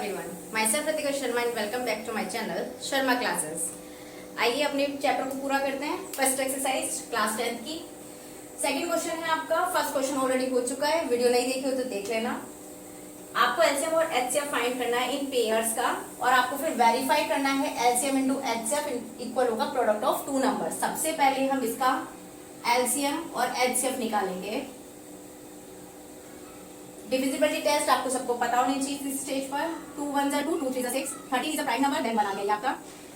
everyone. Myself Ritika Sharma and welcome back to my channel Sharma Classes. आइए अपने chapter को पूरा करते हैं. फर्स्ट एक्सरसाइज क्लास 10 की. सेकंड क्वेश्चन है आपका. फर्स्ट क्वेश्चन ऑलरेडी हो चुका है. वीडियो नहीं देखी हो तो देख लेना. आपको एलसीएम और एचसीएफ फाइंड करना है इन पेयर्स का और आपको फिर वेरीफाई करना है एलसीएम इंटू एचसीएफ इक्वल होगा प्रोडक्ट ऑफ टू नंबर. सबसे पहले हम इसका एलसीएम और एचसीएफ निकालेंगे. डिविजिबिलिटी टेस्ट आपको सबको पता होनी चाहिए इस स्टेज पर. 2 1 2 2 3 6 13 is a prime number. Then 1 आ गया आपका.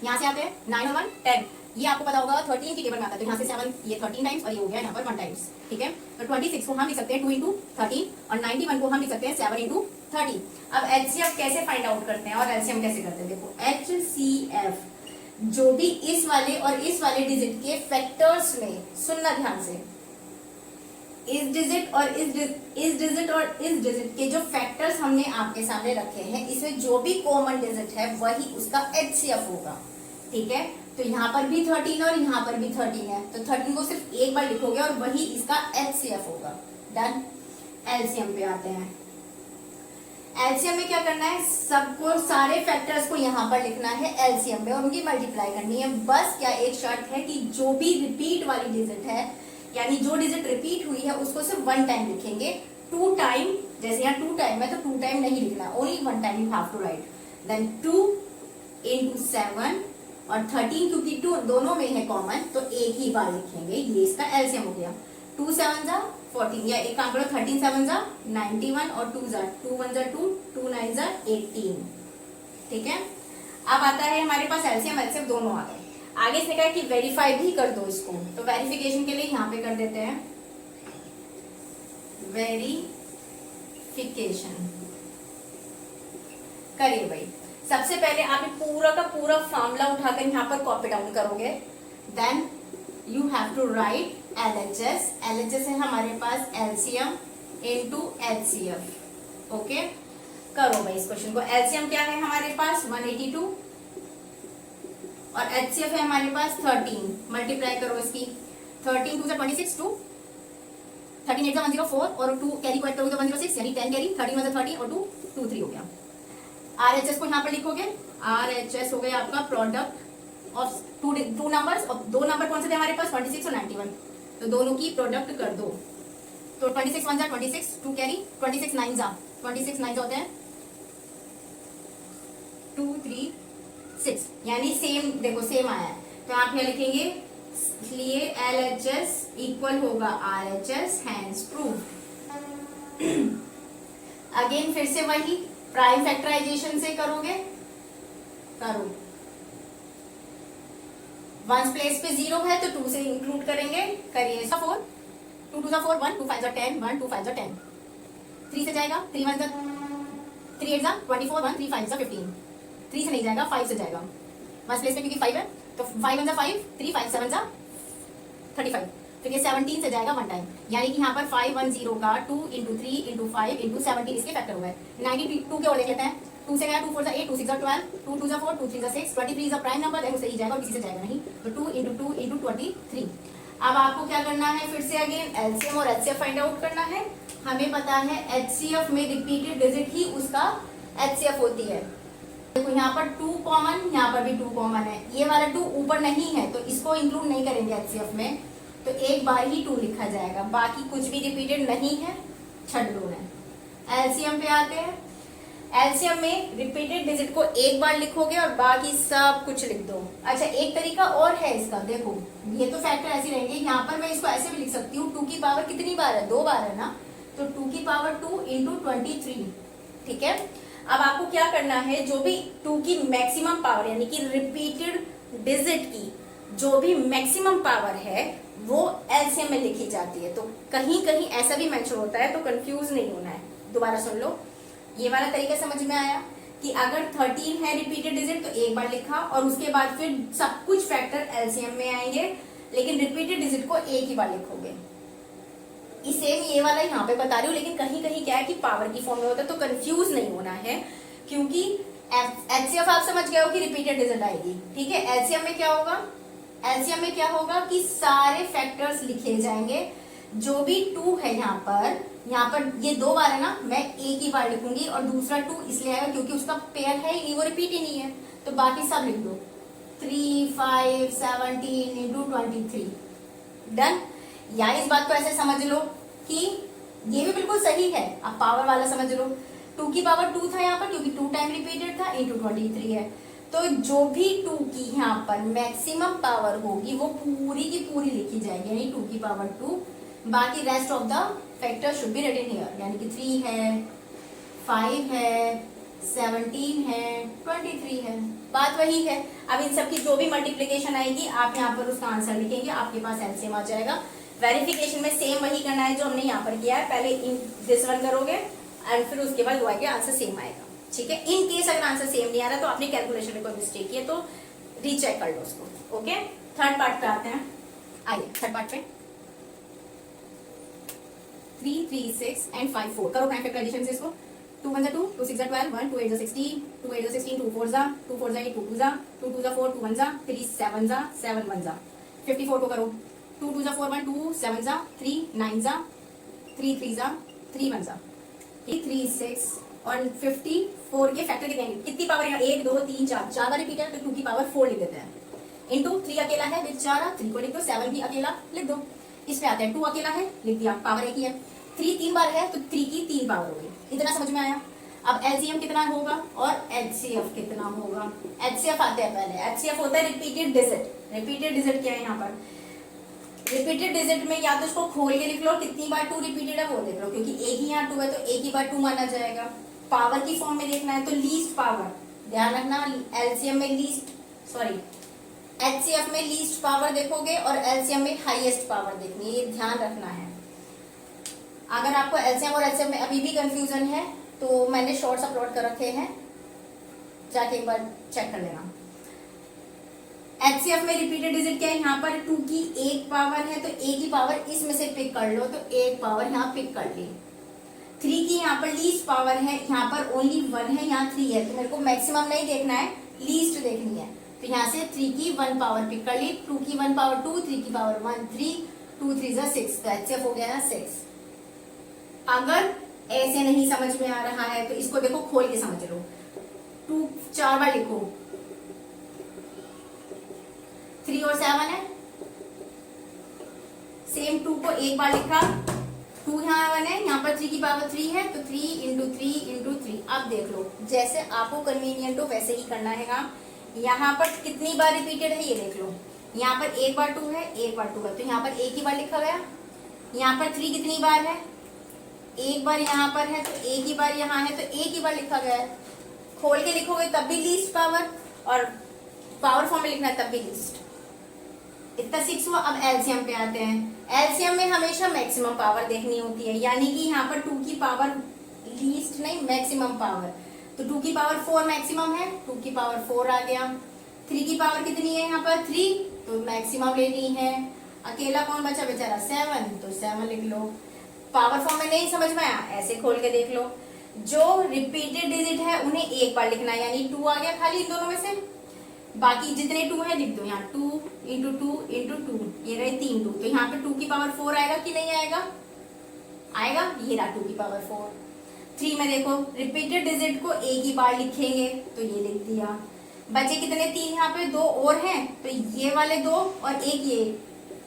यहाँ से आते हैं 9 और 1 10. ये आपको पता होगा 13 की टेबल में आता है. तो यहाँ से 7 ये 13 टाइम्स और ये हो गया यहाँ पर 1 टाइम्स. ठीक है. तो 26 को हम लिख सकते हैं 2 इंटू 13 और 91 को हम लिख सकते हैं 7 इंटू 30. अब एचसीएफ कैसे फाइंड आउट करते हैं और एलसीएम कैसे करते हैं. देखो एचसीएफ जो भी इस वाले और इस वाले डिजिट के फैक्टर्स में, सुनना ध्यान से, इस डिजिट और इस डिजिट के जो फैक्टर्स हमने आपके सामने रखे हैं, इसमें जो भी कॉमन डिजिट है वही उसका एचसीएफ होगा. ठीक है. तो यहाँ पर भी 13 और यहाँ पर भी 13 है. तो 13 को सिर्फ एक बार लिखोगे और वही इसका एचसीएफ होगा. डन. एलसीएम पे आते हैं. एलसीएम में क्या करना है, सबको सारे फैक्टर्स को यहाँ पर लिखना है एलसीएम में और उनकी मल्टीप्लाई करनी है. बस क्या एक शर्त है कि जो भी रिपीट वाली डिजिट है, यानी जो डिजिट रिपीट हुई है उसको सिर्फ 1 टाइम लिखेंगे. 2 टाइम, जैसे यहाँ 2 टाइम है तो 2 टाइम नहीं लिखना, only 1 time you have to write. Then 2 into 7 और 13 क्योंकि 2 दोनों में है कॉमन तो एक ही बार लिखेंगे. ये इसका एलसीएम हो गया. 2 7 जा 14 या एक काम करो 13 7 जा 91 और 2 जा 2 1 जा 2 2 9 जा 18. ठीक है. अब आता है हमारे पास एलसीएम एचसीएफ दोनों आ गए. आगे से कहा कि वेरीफाई भी कर दो इसको. तो वेरिफिकेशन के लिए यहाँ पे कर देते हैं वेरिफिकेशन. करिए भाई. सबसे पहले आप पूरा का पूरा फॉर्मूला उठाकर यहाँ पर कॉपी डाउन करोगे. Then you have to write LHS. LHS है हमारे पास एलसीएम इनटू एचसीएफ. ओके. करो भाई इस क्वेश्चन को. एलसीएम क्या है हमारे पास 182 और एचसीएफ है हमारे पास 13. मल्टीप्लाई करो इसकी. 13 2 26 2 13 8 104 और 2 कैरी को ऐड करोगे तो 106 यानी 10 कैरी. 13 1 30 और 2 2 3 हो गया. आरएचएस को यहाँ पर लिखोगे. आरएचएस हो गया आपका प्रोडक्ट ऑफ टू नंबर्स. और 2 नंबर कौन से थे हमारे पास 26 और 91. तो दोनों की प्रोडक्ट कर दो. तो 26 1 जा 26 2 कैरी 26 9 जा 26 9 होते हैं 2 3 6 यानी सेम. देखो सेम आया है तो आप क्या लिखेंगे, इसलिए LHS इक्वल होगा RHS. Hence proved. अगेन फिर से वही प्राइम फैक्टराइजेशन से करोगे. करो. वंस प्लेस पे 0 है तो 2 से इंक्लूड करेंगे. करिए 4 2 2 4 1 2 5 10 1 2 5 10. 3 से जाएगा 3 1 3 8 24 1 3 5 15. 3 से नहीं जाएगा 5 से जाएगा. वंस प्लेस पे क्योंकि 5 है तो 5 1 5 3 5 7 35. फिर ये 17 से जाएगा 1 टाइम. यानी कि यहाँ पर 510 का 2 इंटू 3 इंटू 5 इंटू 17 इसके फैक्टर हो गए. 92 के और देख लेते हैं. 2 से गया 2 4 जा 8 2 6 जा 12 2 2 जा 4 2 3 जा 6 23 इज अ प्राइम नंबर. देखो सही जाएगा और किसी से जाएगा नहीं. तो 2 इंटू 2 इंटू 23. अब आपको क्या करना है, फिर से अगेन एलसीएम और एचसीएफ फाइंड आउट करना है. हमें पता है एचसीएफ में रिपीटेड डिजिट ही उसका एचसीएफ होती है. देखो यहाँ पर 2 कॉमन, यहाँ पर भी 2 कॉमन है. ये वाला 2 ऊपर नहीं है तो इसको इंक्लूड नहीं करेंगे एचसीएफ में. तो एक बार ही 2 लिखा जाएगा. बाकी कुछ भी रिपीटेड नहीं है, छट लो है. एलसीएम पे आते हैं. एलसीएम में रिपीटेड डिजिट को एक बार लिखोगे और बाकी सब कुछ लिख दो. अच्छा एक तरीका और है इसका. देखो ये तो फैक्टर ऐसे रहेंगे. यहाँ पर मैं इसको ऐसे भी लिख सकती हूँ. 2 की पावर कितनी बार है, 2 बार है ना. तो 2 की पावर 2 इंटू 23. ठीक है. अब आपको क्या करना है, जो भी 2 की मैक्सिमम पावर यानी कि रिपीटेड डिजिट की जो भी मैक्सिमम पावर है वो एलसीएम में लिखी जाती है. तो कहीं कहीं ऐसा भी मेंशन होता है तो कंफ्यूज नहीं होना है. दोबारा सुन लो. ये वाला तरीका समझ में आया कि अगर 13 है रिपीटेड डिजिट तो एक बार लिखा और उसके बाद फिर सब कुछ फैक्टर एलसीएम में आएंगे, लेकिन रिपीटेड डिजिट को एक ही बार लिखोगे. सेम ये वाला यहाँ पे बता रही हूँ, लेकिन कहीं कहीं क्या है कि पावर की फॉर्म में होता है तो कंफ्यूज नहीं होना है. क्योंकि एचसीएफ आप समझ गए हो कि रिपीटेड डिजिट आएगी. ठीक है. एलसीएम में क्या होगा, एलसीएम में क्या होगा कि सारे फैक्टर्स लिखे जाएंगे. जो भी 2 है यहाँ पर यहाँ पर ये 2 बार है ना, मैं एक ही बार लिखूंगी और दूसरा 2 इसलिए आएगा क्योंकि उसका पेयर है ही नहीं, वो रिपीट ही नहीं है, तो बाकी सब लिख दो 3 5 17 इंटू 23। डन। या इस बात को ऐसे समझ लो कि ये भी बिल्कुल सही है, अब पावर वाला समझ लो, 2 की पावर 2 था यहाँ पर क्योंकि 2 टाइम रिपीटेड था, इंटू 23 है, तो जो भी 2 की यहाँ पर मैक्सिमम पावर होगी वो पूरी की पूरी लिखी जाएगी, यानी 2 की पावर 2। बाकी rest of the factor should be written here, यानी कि 3 है, 5 है, 17 है, 23 है, बात वही है। अब इन सब की जो भी मल्टीप्लिकेशन आएगी आप यहाँ पर उसका आंसर लिखेंगे, आपके पास एलसीएम आ जाएगा। वेरिफिकेशन में सेम वही करना है जो हमने यहाँ पर किया है, पहले इन दिस वन करोगे एंड फिर उसके बाद वो आगे आंसर सेम आएगा, ठीक है। इन केस अगर आंसर सेम नहीं आ रहा तो आपने कैलकुलेशन में कोई मिस्टेक किया तो रीचेक कर लो उसको, ओके। थर्ड पार्ट पे आते हैं, आइए थर्ड पार्ट पे 3 3 6 एंड 5 4 करो प्राइम फैक्टर एडिशन से इसको। 2 1 2 2 6 12 1 2 8 16 2 8 16 2 4 2 4 8 2 2 2 2 4 2 1 3 7 7 1 54 को करो। 2 2 4 1 2 7 3 9 3 3 3 1 3 6 और 54 के फैक्टर कितने हैं, कितनी पावर है, 1 2 3 4, ज्यादा रिपीट है तो 2 की पावर 4 लिख देते हैं, इंटू 3 अकेला है बेचारा 3 को लिख दो, 7 भी अकेला लिख दो। इसमें आते हैं 2 अकेला है लिख दिया, पावर एक ही है, 3 3 बार है तो 3 की 3 पावर हो गई। इतना समझ में आया। अब एलसीएम कितना होगा और एचसीएफ कितना होगा। एचसीएफ आते हैं पहले, एचसीएफ होता है रिपीटेड डिजिट। रिपीटेड डिजिट क्या है यहाँ पर, रिपीटेड डिजिट में या तो इसको खोल के लिख लो कितनी बार 2 रिपीटेड है वो देख लो, क्योंकि एक ही यहाँ 2 है तो एक ही बार 2 माना जाएगा। पावर की फॉर्म में देखना है तो लीस्ट पावर, ध्यान रखना एलसीएम में लीस्ट, सॉरी एचसीएफ में लीस्ट पावर देखोगे और एलसीएम में हाईएस्ट पावर देखनी है, ये ध्यान रखना है। अगर आपको एलसीएम और एचसीएफ में अभी भी कंफ्यूजन है तो मैंने शॉर्ट्स अपलोड कर रखे हैं, जाके एक बार चेक कर लेना। एचसीएफ में रिपीटेड डिजिट क्या है, यहाँ पर 2 की एक पावर है तो एक ही पावर इसमें से पिक कर लो, तो एक पावर यहाँ पिक कर ली। 3 की यहाँ पर लीस्ट पावर है, यहाँ पर ओनली 1 है, यहाँ 3 है, तो मेरे को मैक्सिमम नहीं देखना है, लीस्ट देखनी है, तो यहाँ से 3 की 1 पावर पिक कर ली, 2 की 1 पावर 2, 3 की पावर 1 3, 2 3 6, तो एचसीएफ हो गया ना 6। अगर ऐसे नहीं समझ में आ रहा है तो इसको देखो खोल के समझ लो, 2 4 बार लिखो, 3 और 7 है, सेम 2 को एक बार लिखा, 2 यहाँ 1 है, यहाँ पर 3 की पावर 3 है तो 3 इंटू 3 इंटू 3। अब देख लो जैसे आपको कन्वीनियंट हो वैसे ही करना है काम। यहाँ पर कितनी बार रिपीटेड है ये देख लो, यहाँ पर एक बार 2 है, एक बार 2 है, तो यहाँ पर एक ही बार लिखा गया। यहाँ पर 3 कितनी बार है, एक बार यहाँ पर है तो एक ही बार यहाँ है तो एक ही बार लिखा गया है। खोल के लिखोगे तब भी लीस्ट पावर और पावर फॉर्म में लिखना है तब भी लीस्ट। इतना 6 हुआ। अब एलसीएम पे आते हैं। एलसीएम में हमेशा मैक्सिमम पावर देखनी होती है, यानी कि यहाँ पर 2 की पावर लीस्ट नहीं मैक्सिमम पावर, तो 2 की पावर 4 मैक्सिमम है, 2 की पावर 4 आ गया। 3 की पावर कितनी है यहाँ पर 3, तो मैक्सिमम लेनी है। अकेला कौन बचा बेचारा 7, तो 7 लिख लो। पावर फॉर्म में नहीं समझ में आया ऐसे खोल के देख लो। जो रिपीटेड डिजिट है उन्हें एक बार लिखना है, यानी 2 आ गया खाली इन दोनों में से, बाकी जितने 2 है लिख दो यहाँ 2 इंटू 2 इंटू 2, ये रहे 3 2, तो यहाँ पे 2 की पावर 4 आएगा कि नहीं आएगा, आएगा, ये रहा 2 की पावर 4। 3 में देखो रिपीटेड डिजिट को एक ही बार लिखेंगे तो ये लिख दिया। बचे कितने 3 यहाँ पे 2 और हैं, तो ये वाले 2 और एक ये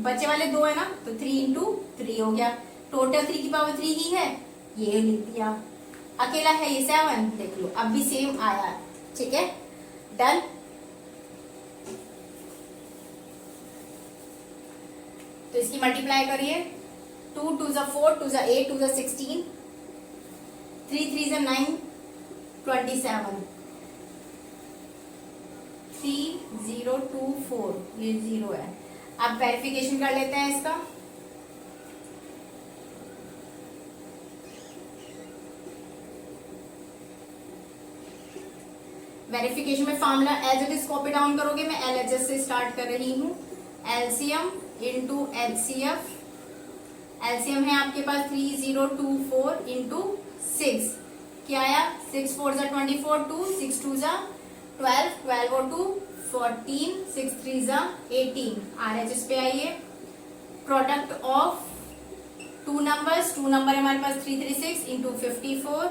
बचे वाले 2 है ना, तो 3 इंटू 3 हो गया। टोटल 3 की पावर 3 ही है, ये लिख दिया। अकेला है ये 7, देख लो अब भी सेम आया, ठीक है डन। तो इसकी मल्टीप्लाई करिए, 2 2 4, 2 8, 2 16, 3 3 9, 27, 3 0 2 4, ये 0 है। अब वेरिफिकेशन कर लेते हैं इसका। वेरिफिकेशन में formula as it is copy down करोगे, मैं एलएचएस से स्टार्ट कर रही हूँ। एलसीएम इंटू एचसीएफ, एलसीएम है आपके पास 3024 इंटू 6, क्या आया 6 4 जा 24, 2 6 2 जा 12, 12 और 2 14, 6 3 जा 18। आरएचएस पे आइए, प्रोडक्ट ऑफ टू नंबर हमारे पास 336 इंटू 54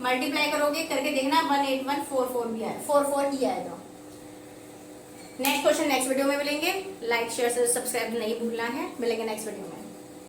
मल्टीप्लाई करोगे करके देखना 18144 भी आए 44 ही आएगा। नेक्स्ट क्वेश्चन नेक्स्ट वीडियो में मिलेंगे। लाइक शेयर सब्सक्राइब नहीं भूलना है। मिलेंगे नेक्स्ट वीडियो में।